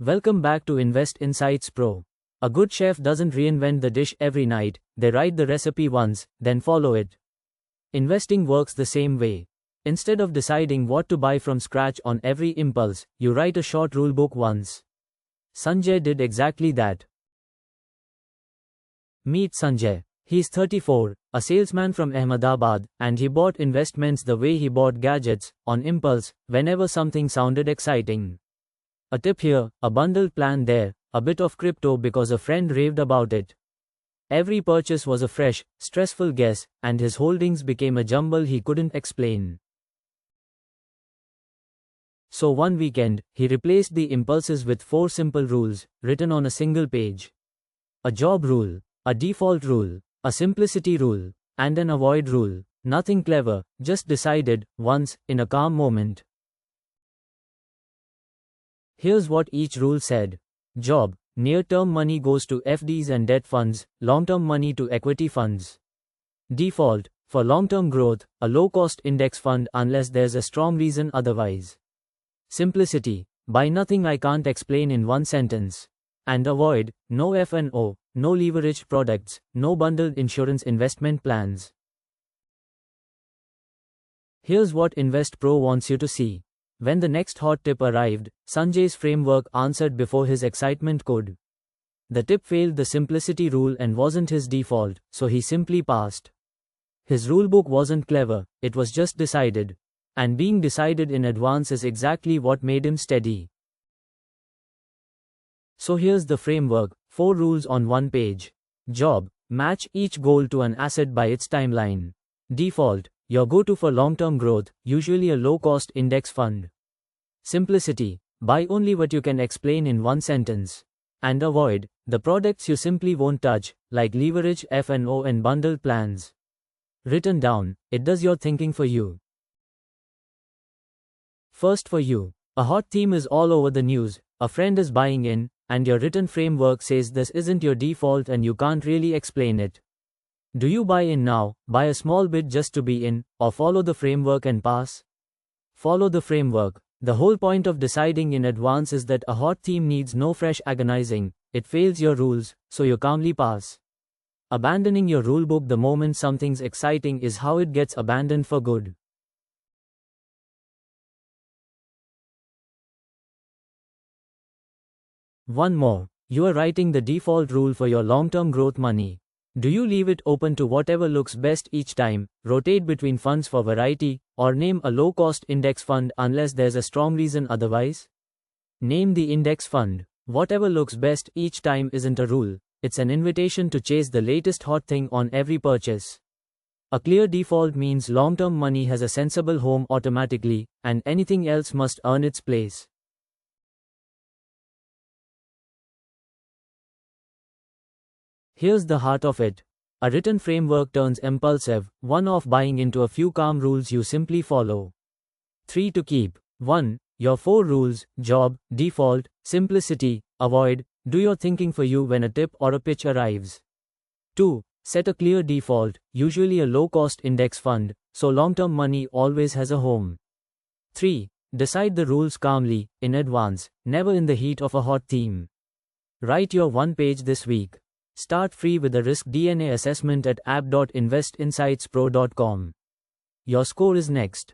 Welcome back to Invest Insights Pro. A good chef doesn't reinvent the dish every night, they write the recipe once, then follow it. Investing works the same way. Instead of deciding what to buy from scratch on every impulse, you write a short rulebook once. Sanjay did exactly that. Meet Sanjay. He's 34, a salesman from Ahmedabad, and he bought investments the way he bought gadgets, on impulse, whenever something sounded exciting. A tip here, a bundled plan there, a bit of crypto because a friend raved about it. Every purchase was a fresh, stressful guess, and his holdings became a jumble he couldn't explain. So one weekend, he replaced the impulses with 4 simple rules, written on a single page. A job rule, a default rule, a simplicity rule, and an avoid rule. Nothing clever, just decided, once, in a calm moment. Here's what each rule said. Job, near-term money goes to FDs and debt funds, long-term money to equity funds. Default, for long-term growth, a low-cost index fund unless there's a strong reason otherwise. Simplicity, buy nothing I can't explain in one sentence. And avoid, no F&O, no leveraged products, no bundled insurance investment plans. Here's what InvestPro wants you to see. When the next hot tip arrived, Sanjay's framework answered before his excitement could. The tip failed the simplicity rule and wasn't his default, so he simply passed. His rulebook wasn't clever, it was just decided. And being decided in advance is exactly what made him steady. So here's the framework, 4 rules on one page. Job, match each goal to an asset by its timeline. Default, your go-to for long-term growth, usually a low-cost index fund. Simplicity, buy only what you can explain in one sentence. And avoid, the products you simply won't touch, like leverage F&O and bundled plans. Written down, it does your thinking for you. First for you, a hot theme is all over the news, a friend is buying in, and your written framework says this isn't your default and you can't really explain it. Do you buy in now, buy a small bit just to be in, or follow the framework and pass? Follow the framework. The whole point of deciding in advance is that a hot theme needs no fresh agonizing, it fails your rules, so you calmly pass. Abandoning your rulebook the moment something's exciting is how it gets abandoned for good. One more. You are writing the default rule for your long-term growth money. Do you leave it open to whatever looks best each time, rotate between funds for variety, or name a low-cost index fund unless there's a strong reason otherwise? Name the index fund. Whatever looks best each time isn't a rule, it's an invitation to chase the latest hot thing on every purchase. A clear default means long-term money has a sensible home automatically, and anything else must earn its place. Here's the heart of it. A written framework turns impulsive, 1 off buying into a few calm rules you simply follow. 3 to keep. 1. Your 4 rules, job, default, simplicity, avoid, do your thinking for you when a tip or a pitch arrives. 2. Set a clear default, usually a low-cost index fund, so long-term money always has a home. 3. Decide the rules calmly, in advance, never in the heat of a hot theme. Write your one page this week. Start free with a risk DNA assessment at app.investinsightspro.com. Your score is next.